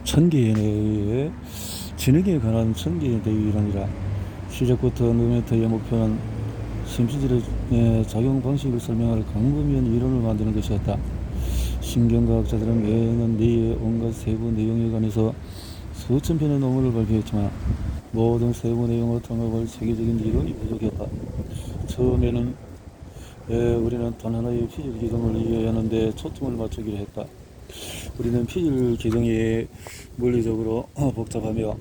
천계에 의해 진흙에 관한 천계의 대의론이라. 시작부터 노메터의 목표는 심피질의 작용 방식을 설명할 광범위한 이론을 만드는 것이었다. 신경과학자들은 매년 뇌의 온갖 세부 내용에 관해서 수천 편의 논문을 발표했지만 모든 세부 내용을 통합할 세계적인 이론이 부족했다. 처음에는 우리는 단 하나의 피질 기둥을 이해하는 데 초점을 맞추기로 했다. 우리는 피질 기둥이 물리적으로 복잡하며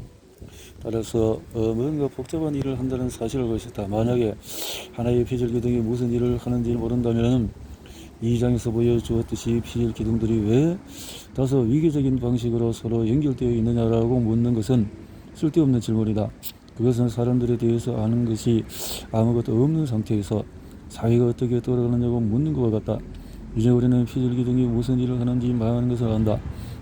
따라서 뭔가 복잡한 일을 한다는 사실을 알고 있었다. 만약에 하나의 피질 기둥이 무슨 일을 하는지 모른다면 이 장에서 보여주었듯이 피질 기둥들이 왜 다소 위계적인 방식으로 서로 연결되어 있느냐라고 묻는 것은 쓸데없는 질문이다. 그것은 사람들에 대해서 아는 것이 아무것도 없는 상태에서 사회가 어떻게 돌아가느냐고 묻는 것과 같다. 이제 우리는 피질 기둥이 무슨 일을 하는지 많은 것을 안다.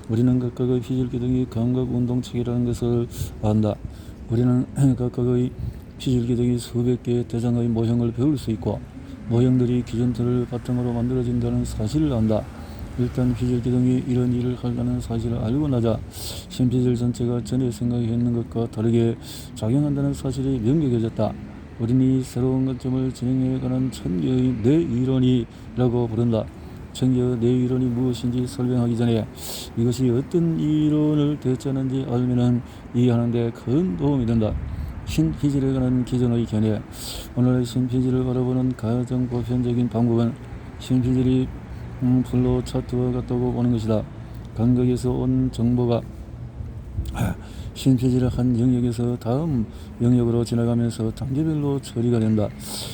우리는 각각의 피질 기둥이 감각 운동체계라는 것을 안다. 우리는 각각의 피질 기둥이 수백 개의 대장의 모형을 배울 수 있고 모형들이 기준틀을 바탕으로 만들어진다는 사실을 안다. 일단 피질 기둥이 이런 일을 한다는 사실을 알고 나자 신피질 전체가 전에 생각했는 것과 다르게 작용한다는 사실이 명백해졌다. 우리는 이 새로운 관점을 진행해가는 천계의 뇌이론이라고 부른다. 천계의 뇌이론이 무엇인지 설명하기 전에 이것이 어떤 이론을 대체하는지 알면 이해하는 데 큰 도움이 된다. 신피질에 관한 기존의 견해. 오늘의 신피질을 바라보는 가장 보편적인 방법은 신피질이 플로우 차트와 같다고 보는 것이다. 감각에서 온 정보가 신피질의 한 영역에서 다음 영역으로 지나가면서 단계별로 처리가 된다.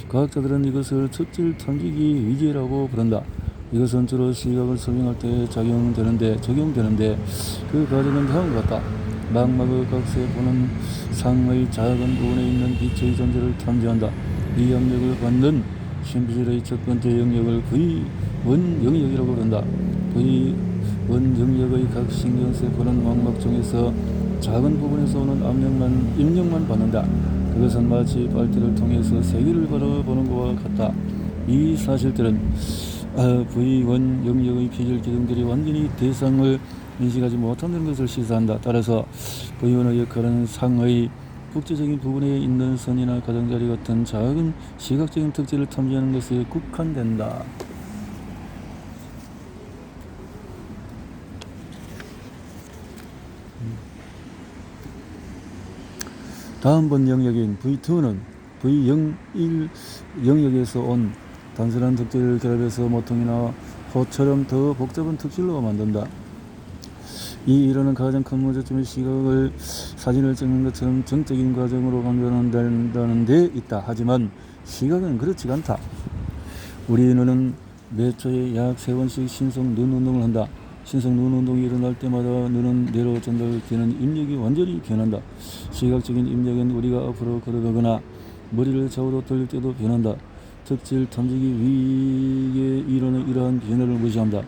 과학자들은 이것을 특질 탐지기 위계라고 부른다. 이것은 주로 시각을 설명할 때 적용되는데 그 과정은 다음과 같다. 망막의 각 세포는 상의 작은 부분에 있는 빛의 존재를 탐지한다. 이 영역을 받는 신피질의 첫 번째 영역을 V1 영역이라고 부른다. V1 영역의 각 신경세포는 망막 중에서 작은 부분에서 오는 입력만 받는다. 그것은 마치 빨대를 통해서 세계를 바라보는 것과 같다. 이 사실들은 V1 영역의 피질 기둥들이 완전히 대상을 인식하지 못한다는 것을 시사한다. 따라서 V1의 역할은 상의 국제적인 부분에 있는 선이나 가장자리 같은 작은 시각적인 특질을 탐지하는 것에 국한된다. 다음번 영역인 V2는 V01 영역에서 온 단순한 특질을 결합해서 모통이나 호처럼 더 복잡한 특질로 만든다. 이 이론은 가장 큰 문제점이 시각을 사진을 찍는 것처럼 정적인 과정으로 만들어낸다는 데 있다. 하지만 시각은 그렇지가 않다. 우리 눈은 매 초에 약 3번씩 신속 눈 운동을 한다. 신속 눈 운동이 일어날 때마다 눈은 뇌로 전달되는 입력이 완전히 변한다. 시각적인 입력은 우리가 앞으로 걸어가거나 머리를 좌우로 돌릴 때도 변한다. 특질 탐지기 위계 이론은 이러한 변화를 무시한다.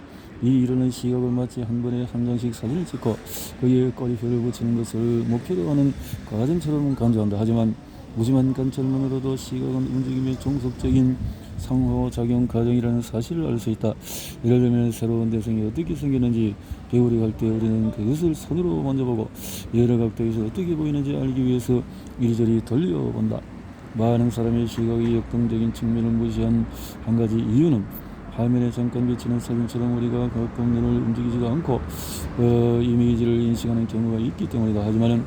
이 이론은 시각을 마치 한 번에 한 장씩 사진을 찍고 거기에 꼬리표를 붙이는 것을 목표로 하는 과정처럼 간주한다. 하지만 무심한 관찰만으로도 시각은 움직임의 종속적인 상호작용 과정이라는 사실을 알 수 있다. 예를 들면 새로운 대상이 어떻게 생겼는지 배우러 갈 때 우리는 그것을 손으로 만져보고 여러 각도에서 어떻게 보이는지 알기 위해서 이리저리 돌려본다. 많은 사람의 시각의 역동적인 측면을 무시한 한 가지 이유는 화면에 잠깐 비치는 사진처럼 우리가 가끔 눈을 움직이지도 않고 이미지를 인식하는 경우가 있기 때문이다. 하지만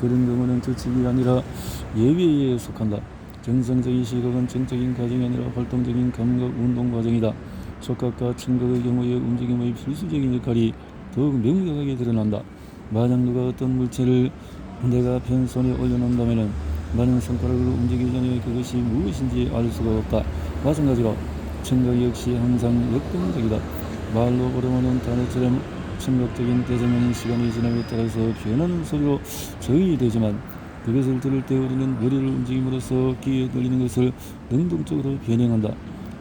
그런 경우는 특징이 아니라 예외에 속한다. 정상적인 시각은 정적인 과정이 아니라 활동적인 감각 운동 과정이다. 촉각과 청각의 경우에 움직임의 필수적인 역할이 더욱 명백하게 드러난다. 만약 누가 어떤 물체를 내가 펜손에 올려놓는다면 나는 손가락을 움직이기 전에 그것이 무엇인지 알 수가 없다. 마찬가지로 청각 역시 항상 역동적이다. 말로 오르마는 단어처럼 청각적인 대조면은 시간이 지남에 따라서 변하는 소리로 저해되지만 그것을 들을 때 우리는 머리를 움직임으로써 귀에 들리는 것을 능동적으로 변형한다.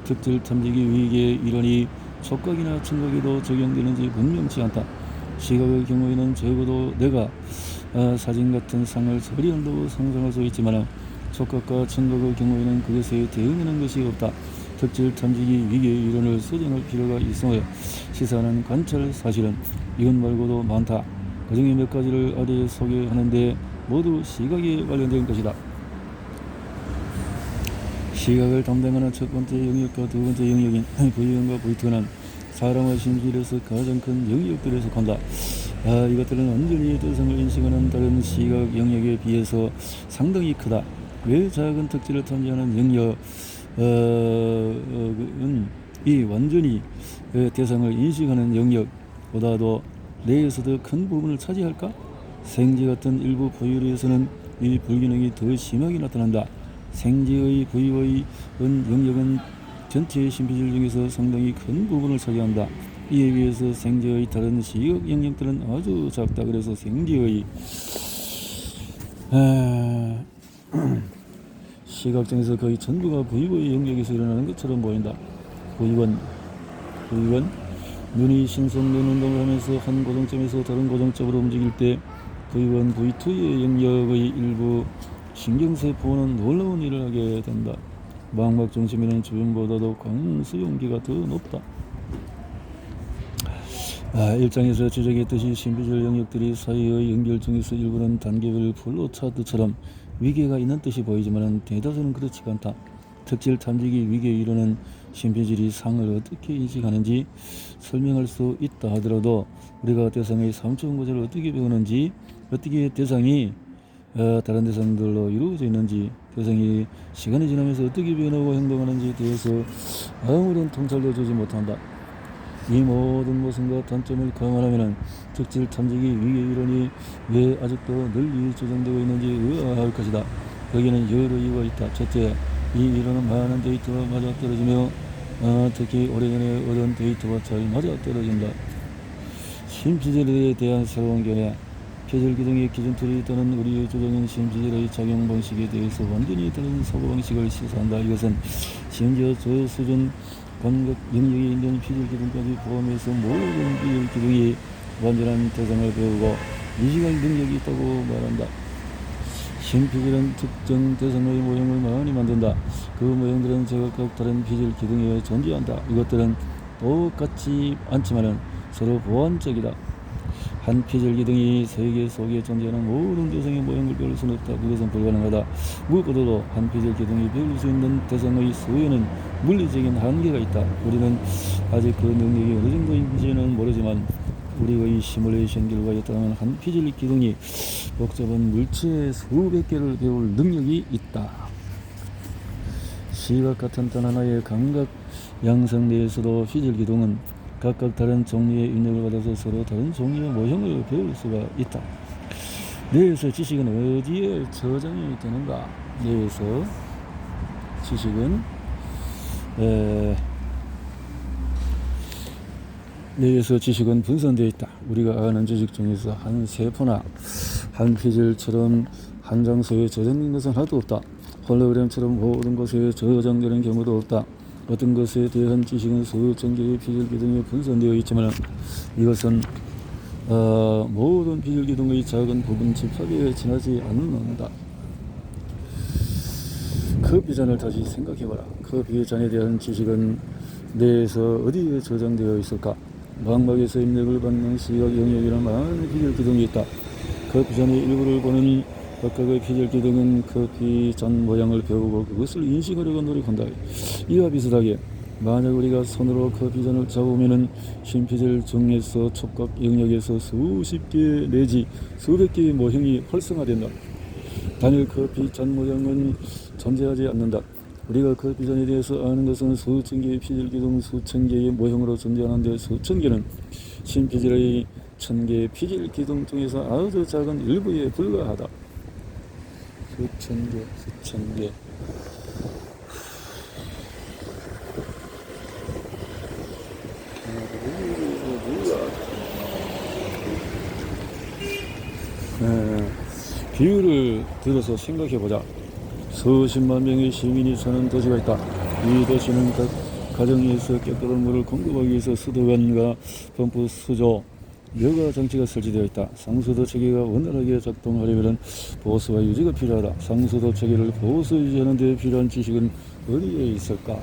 특질 탐지기 위계의 이론이 촉각이나 청각에도 적용되는지 분명치 않다. 시각의 경우에는 적어도 내가 사진 같은 상을 처리한다고 상상할 수 있지만 촉각과 청각의 경우에는 그것에 대응하는 것이 없다. 특질 탐지기 위계의 이론을 수정할 필요가 있음을 시사하는 관찰 사실은 이것 말고도 많다. 그중에 몇 가지를 아래 소개하는데 모두 시각에 관련된 것이다. 시각을 담당하는 첫 번째 영역과 두 번째 영역인 V형과 V2는 사람의 심실에서 가장 큰 영역들에 속한다. 이것들은 완전히 대상을 인식하는 다른 시각 영역에 비해서 상당히 크다. 왜 작은 특질을 탐지하는 영역은 이 완전히 대상을 인식하는 영역보다도 뇌에서도 큰 부분을 차지할까? 생쥐 같은 일부 포유류에서는 이 불균형이 더 심하게 나타난다. 생쥐의 부위의 영역은 전체 신비질 중에서 상당히 큰 부분을 차지한다. 이에 비해서 생쥐의 다른 시각 영역들은 아주 작다. 그래서 생쥐의 시각장에서 거의 전부가 부위의 영역에서 일어나는 것처럼 보인다. 부위원 눈이 신속 눈운동을 하면서 한 고정점에서 다른 고정점으로 움직일 때 V1, V2의 영역의 일부 신경세포는 놀라운 일을 하게 된다. 망막 중심에는 주변보다도 광수용기가 더 높다. 1장에서 지적했듯이 신비질 영역들이 사이의 연결 중에서 일부는 단계별 플로 차트처럼 위계가 있는 뜻이 보이지만 대다수는 그렇지가 않다. 특질 탐지기 위계 이론은 신비질이 상을 어떻게 인식하는지 설명할 수 있다 하더라도 우리가 대상의 3차원 구조를 어떻게 배우는지, 어떻게 대상이 다른 대상들로 이루어져 있는지, 대상이 시간이 지나면서 어떻게 변하고 행동하는지에 대해서 아무런 통찰도 주지 못한다. 이 모든 모순과 단점을 감안하면 특질 탐지기 위계 이론이 왜 아직도 널리 주장되고 있는지 의아할 것이다. 여기는 여러 이유가 있다. 첫째, 이 이론은 많은 데이터와 맞아떨어지며 특히 오래전에 얻은 데이터와 잘 맞아떨어진다. 심피질에 대한 새로운 견해, 표절기둥의 기준틀이 또는 우리의 조정인 심피질의 작용 방식에 대해서 완전히 다른 사고방식을 시사한다. 이것은 심지어 저 수준 감각 영역이 있는 피질기둥까지 포함해서 모든 피질기둥이 완전한 대상을 배우고 인식할 능력이 있다고 말한다. 심피질은 특정 대상의 모형을 많이 만든다. 그 모형들은 제각각 다른 피질 기둥에 존재한다. 이것들은 똑같지 않지만 서로 보완적이다. 한 피질 기둥이 세계 속에 존재하는 모든 대상의 모형을 배울 수는 없다. 그것은 불가능하다. 무엇보다도 한 피질 기둥이 배울 수 있는 대상의 수에는 물리적인 한계가 있다. 우리는 아직 그 능력이 어느 정도인지는 모르지만 우리의 시뮬레이션 결과에 따르면 한 피질 기둥이 복잡한 물체 수백 개를 배울 능력이 있다. 시각 같은 단 하나의 감각 양상 내에서도 피질 기둥은 각각 다른 종류의 입력을 받아서 서로 다른 종류의 모형을 배울 수가 있다. 뇌에서 지식은 어디에 저장이 되는가? 뇌에서 지식은 뇌에서 지식은 분산되어 있다. 우리가 아는 지식 중에서 한 세포나 한 피질처럼 한 장소에 저장된 것은 하나도 없다. 홀로그램처럼 모든 것에 저장되는 경우도 없다. 어떤 것에 대한 지식은 수천 개의 피질기둥에 분산되어 있지만 이것은 모든 피질기둥의 작은 부분 집합에 지나지 않는다. 커피잔을 다시 생각해봐라. 커피잔에 대한 지식은 뇌에서 어디에 저장되어 있을까? 망막에서 입력을 받는 시각 영역이란 많은 피질기둥이 있다. 커피잔의 일부를 보는 각각의 피질기둥은 커피잔 모양을 배우고 그것을 인식하려고 노력한다. 이와 비슷하게 만약 우리가 손으로 커피잔을 잡으면 심피질 중에서 촉각 영역에서 수십 개 내지 수백 개의 모형이 활성화된다. 단일 커피잔 모양은 존재하지 않는다. 우리가 커피잔에 대해서 아는 것은 수천 개의 피질기둥 수천 개의 모형으로 존재하는데 수천 개는 심피질의 천 개의 피질기둥 중에서 아주 작은 일부에 불과하다. 수천 개. 비유를 들어서 생각해보자. 수십만 명의 시민이 사는 도시가 있다. 이 도시는 각 가정에서 깨끗한 물을 공급하기 위해서 수도관과 펌프 수조, 여가 장치가 설치되어 있다. 상수도 체계가 원활하게 작동하려면 보수와 유지가 필요하다. 상수도 체계를 보수 유지하는 데 필요한 지식은 어디에 있을까?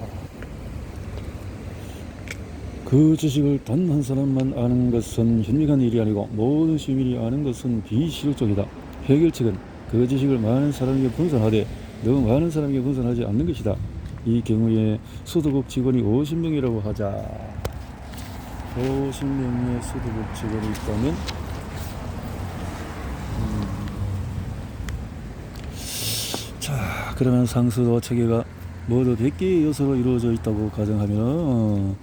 그 지식을 단 한 사람만 아는 것은 현명한 일이 아니고 모든 시민이 아는 것은 비실효적이다. 해결책은 그 지식을 많은 사람에게 분산하되 너무 많은 사람에게 분산하지 않는 것이다. 이 경우에 수도국 직원이 50명이라고 하자. 50명의 수도국 직원이 있다면 자, 그러면 상수도 체계가 모두 100개의 요소로 이루어져 있다고 가정하면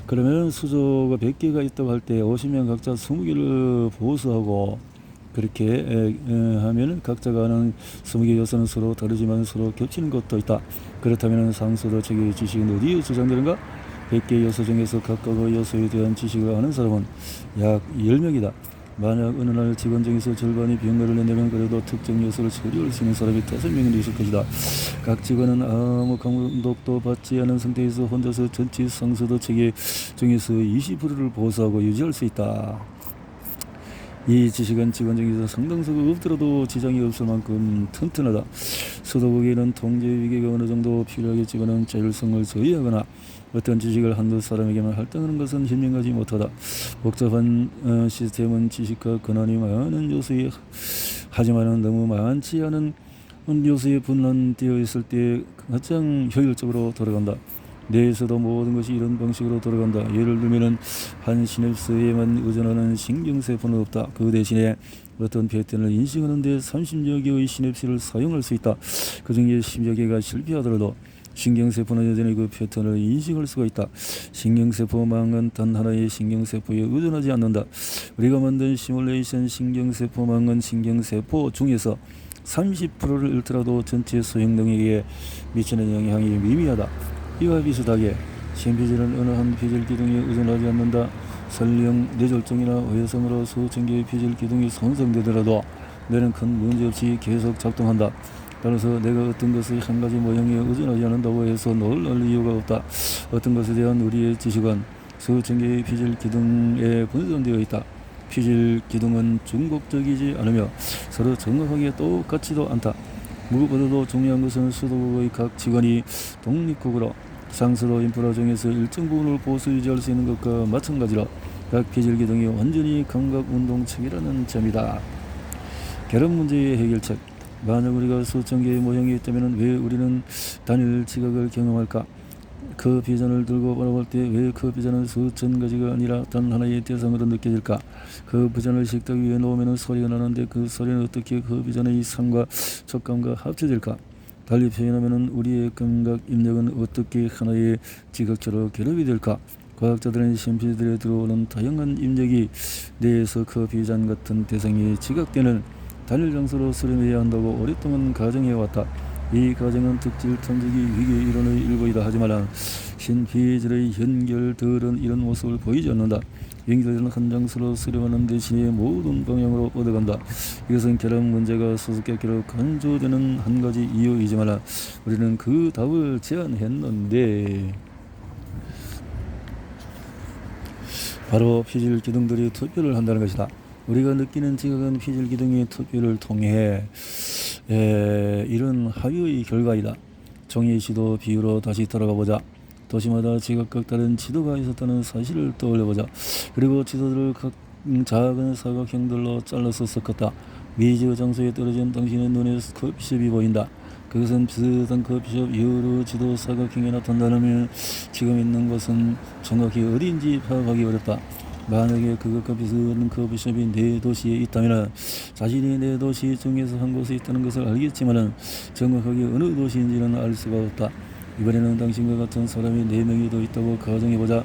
그러면 수조가 100개가 있다고 할 때 50명 각자 20개를 보수하고 그렇게 하면 각자가 아는 20개 요소는 서로 다르지만 서로 겹치는 것도 있다. 그렇다면 상수도 체계의 지식은 어디에 저장되는가? 100개 요소 중에서 각각의 요소에 대한 지식을 아는 사람은 약 10명이다. 만약 어느 날 직원 중에서 절반이 병가를 낸다면 그래도 특정 요소를 처리할 수 있는 사람이 5명은 있을 것이다. 각 직원은 아무 감독도 받지 않은 상태에서 혼자서 전체 상수도 체계 중에서 20%를 보수하고 유지할 수 있다. 이 지식은 직원 중에서 상당수가 없더라도 지장이 없을 만큼 튼튼하다. 수도국에는 통제 위계가 어느 정도 필요하겠지만 자율성을 저해하거나 어떤 지식을 한두 사람에게만 할당하는 것은 현명하지 못하다. 복잡한 시스템은 지식과 권한이 많은 요소에 하지만 너무 많지 않은 요소에 분란되어 있을 때 가장 효율적으로 돌아간다. 뇌에서도 모든 것이 이런 방식으로 돌아간다. 예를 들면 한 시냅스에만 의존하는 신경세포는 없다. 그 대신에 어떤 패턴을 인식하는 데 30여 개의 시냅스를 사용할 수 있다. 그 중에 10여 개가 실패하더라도 신경세포는 여전히 그 패턴을 인식할 수가 있다. 신경세포망은 단 하나의 신경세포에 의존하지 않는다. 우리가 만든 시뮬레이션 신경세포망은 신경세포 중에서 30%를 잃더라도 전체 소형 능력에 미치는 영향이 미미하다. 이와 비슷하게 신피질은 어느 한 피질 기둥에 의존하지 않는다. 설령 뇌졸중이나 외성으로 수천 개의 피질 기둥이 손상되더라도 뇌는 큰 문제없이 계속 작동한다. 따라서 내가 어떤 것의 한 가지 모형에 의존하지 않는다고 해서 놀랄 이유가 없다. 어떤 것에 대한 우리의 지식은 수천 개의 피질 기둥에 분산되어 있다. 피질 기둥은 중복적이지 않으며 서로 정확하게 똑같지도 않다. 무엇보다도 중요한 것은 수도국의 각 직원이 독립국으로 상수도 인프라 중에서 일정 부분을 보수 유지할 수 있는 것과 마찬가지로 각 피질 기둥이 완전히 감각 운동체계라는 점이다. 결혼 문제의 해결책. 만약 우리가 수천 개의 모형이 있다면 왜 우리는 단일 지각을 경험할까? 그 비전을 들고 바라볼 때 왜 그 비전은 수천 가지가 아니라 단 하나의 대상으로 느껴질까? 그 비전을 식탁 위에 놓으면 소리가 나는데 그 소리는 어떻게 그 비전의 상과 촉감과 합쳐질까? 달리 표현하면 우리의 감각 입력은 어떻게 하나의 지각처럼 결합이 될까? 과학자들은 신피들에 들어오는 다양한 입력이 뇌에서 그 비전 같은 대상이 지각되는 단일 장소로 수렴해야 한다고 오랫동안 가정해왔다. 이 과정은 득질 탐지기 위계 이론의 일부이다 하지만 신피질의 연결들은 이런 모습을 보이지 않는다. 연결들은 한 장소로 수렴하는 대신에 모든 방향으로 뻗어간다. 이것은 결합 문제가 수수께끼로 간주되는 한 가지 이유이지만 우리는 그 답을 제안했는데 바로 피질 기둥들이 투표를 한다는 것이다. 우리가 느끼는 지각은 피질 기둥의 투표를 통해 이런 합의의 결과이다. 종이 지도 비유로 다시 돌아가 보자. 도시마다 지각과 다른 지도가 있었다는 사실을 떠올려보자. 그리고 지도들을 각 작은 사각형들로 잘라서 섞었다. 미지의 장소에 떨어진 당신의 눈에 커피숍이 보인다. 그것은 비슷한 커피숍 여러 지도 사각형에 나타난다면 지금 있는 곳은 정확히 어디인지 파악하기 어렵다. 만약에 그것과 비슷한 커피숍이 내 도시에 있다면 자신이 내 도시 중에서 한 곳에 있다는 것을 알겠지만 정확하게 어느 도시인지는 알 수가 없다. 이번에는 당신과 같은 사람이 4명이 더 있다고 가정해보자.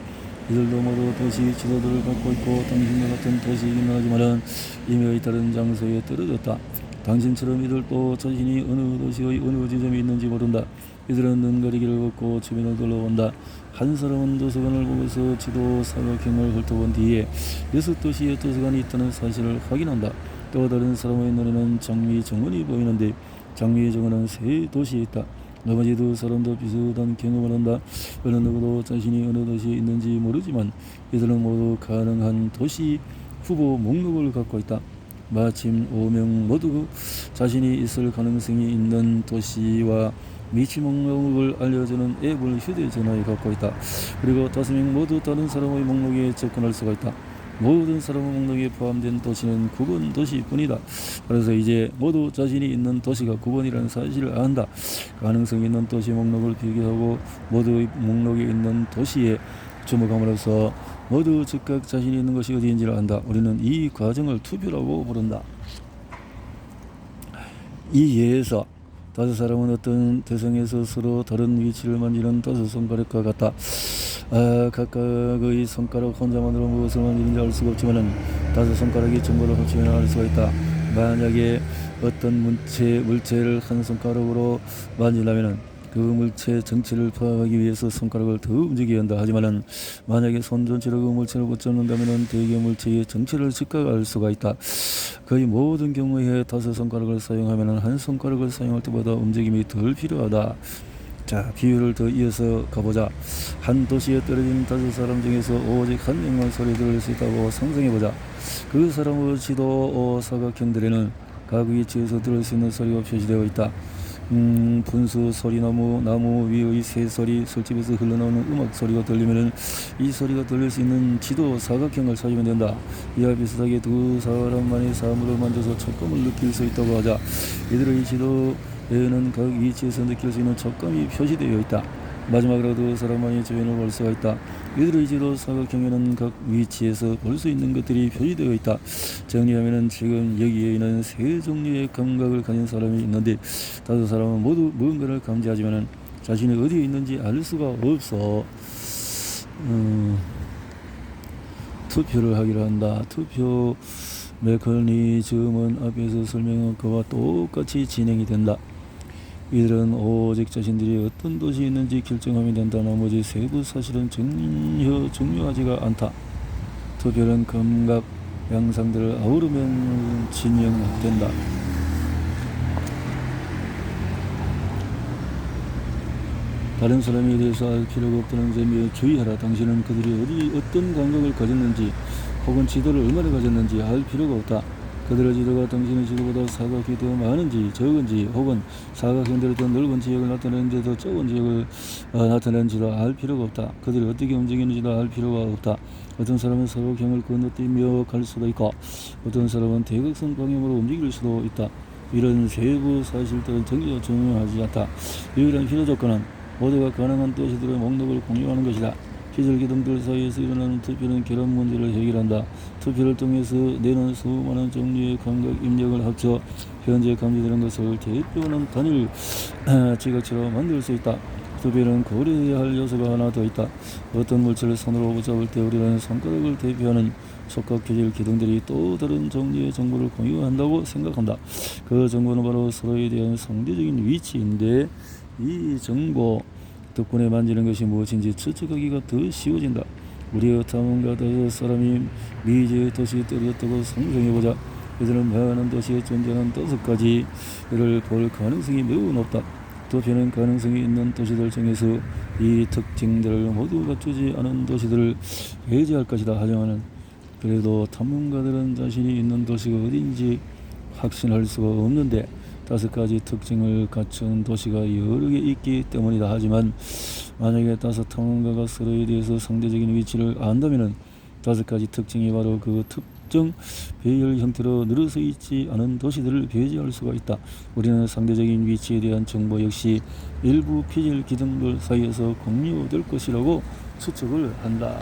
이들도 모두 도시 지도들을 갖고 있고 당신과 같은 도시이긴 하지만 이미 다른 장소에 떨어졌다. 당신처럼 이들도 자신이 어느 도시의 어느 지점에 있는지 모른다. 이들은 눈 가리기를 벗고 주변을 둘러본다. 한 사람은 도서관을 보면서 지도 사각형을 훑어본 뒤에 6도시의 도서관이 있다는 사실을 확인한다. 또 다른 사람의 눈에는 장미 정원이 보이는데 장미 정원은 3도시에 있다. 나머지 2 사람도 비슷한 경험을 한다. 어느 누구도 자신이 어느 도시에 있는지 모르지만 이들은 모두 가능한 도시 후보 목록을 갖고 있다. 마침 5명 모두 자신이 있을 가능성이 있는 도시와 위치 목록을 알려주는 앱을 휴대전화에 갖고 있다. 그리고 5명 모두 다른 사람의 목록에 접근할 수가 있다. 모든 사람의 목록에 포함된 도시는 9번 도시뿐이다. 그래서 이제 모두 자신이 있는 도시가 9번이라는 사실을 안다. 가능성 있는 도시 목록을 비교하고 모두의 목록에 있는 도시에 주목함으로써 모두 즉각 자신이 있는 것이 어디인지를 안다. 우리는 이 과정을 투표라고 부른다. 이 예에서 5사람은 어떤 대상에서 서로 다른 위치를 만지는 5손가락과 같다. 각각의 손가락 혼자만으로 무엇을 만지는지 알 수가 없지만 5손가락이 정보를 합치면 알 수가 있다. 만약에 어떤 물체를 한 손가락으로 만지려면 그 물체의 정체를 파악하기 위해서 손가락을 더 움직여야 한다. 하지만 만약에 손 전체로 그 물체를 붙잡는다면 대개 물체의 정체를 즉각 알 수가 있다. 거의 모든 경우에 5손가락을 사용하면 한 손가락을 사용할 때보다 움직임이 덜 필요하다. 자, 비유를 더 이어서 가보자. 한 도시에 떨어진 5사람 중에서 오직 한 명만 소리 들을 수 있다고 상상해보자. 그 사람의 지도 사각형들에는 각 위치에서 들을 수 있는 소리가 표시되어 있다. 분수, 소리나무, 나무 위의 새소리, 설집에서 흘러나오는 음악 소리가 들리면 이 소리가 들릴 수 있는 지도 사각형을 찾으면 된다. 이와 비슷하게 2사람만의 사물을 만져서 촉감을 느낄 수 있다고 하자. 이들의 지도에는 각 위치에서 느낄 수 있는 촉감이 표시되어 있다. 마지막으로 2사람만의 주변을 볼 수가 있다. 이들의 지도 사각형에는 각 위치에서 볼 수 있는 것들이 표시되어 있다. 정리하면 지금 여기에 있는 3종류의 감각을 가진 사람이 있는데 5사람은 모두 무언가를 감지하지만 자신이 어디에 있는지 알 수가 없어. 투표를 하기로 한다. 투표 메커니즘은 앞에서 설명한 것과 똑같이 진행이 된다. 이들은 오직 자신들이 어떤 도시에 있는지 결정하면 된다. 나머지 세부 사실은 전혀 중요하지가 않다. 투표는 감각 양상들을 아우르면 진행된다. 다른 사람에 대해서 알 필요가 없다는 점에 주의하라. 당신은 그들이 어떤 감각을 가졌는지 혹은 지도를 얼마나 가졌는지 알 필요가 없다. 그들의 지도가 당신의 지도보다 사각이 더 많은지 적은지 혹은 사각형대로 더 넓은 지역을 나타내는데 더 좁은 지역을 나타내는지도 알 필요가 없다. 그들이 어떻게 움직이는지도 알 필요가 없다. 어떤 사람은 사각형을 건너뛰며 갈 수도 있고 어떤 사람은 대각선 방향으로 움직일 수도 있다. 이런 세부 사실들은 전혀 중요하지 않다. 유일한 필요 조건은 모두가 가능한 도시들의 목록을 공유하는 것이다. 기절기둥들 사이에서 일어나는 투표는 결합 문제를 해결한다. 투표를 통해서 내는 수많은 종류의 감각 입력을 합쳐 현재 감지되는 것을 대표하는 단일 지각체로 만들 수 있다. 투표는 고려해야 할 요소가 하나 더 있다. 어떤 물체를 손으로 붙잡을 때 우리는 손가락을 대표하는 촉각 기질 기둥들이 또 다른 종류의 정보를 공유한다고 생각한다. 그 정보는 바로 서로에 대한 상대적인 위치인데 이 정보 덕분에 만지는 것이 무엇인지 추측하기가 더 쉬워진다. 우리의 탐험가 5사람이 미지의 도시에 떨어졌다고 상상해보자. 이들은 많은 도시에 존재하는 5가지를 볼 가능성이 매우 높다. 투표는 가능성이 있는 도시들 중에서 이 특징들을 모두 갖추지 않은 도시들을 배제할 것이다. 하지만 그래도 탐험가들은 자신이 있는 도시가 어딘지 확신할 수가 없는데 5가지 특징을 갖춘 도시가 여러 개 있기 때문이다. 하지만 만약에 5 탐험가가 서로에 대해서 상대적인 위치를 안다면 5가지 특징이 바로 그 특정 배열 형태로 늘어서 있지 않은 도시들을 배제할 수가 있다. 우리는 상대적인 위치에 대한 정보 역시 일부 피질 기둥들 사이에서 공유될 것이라고 추측을 한다.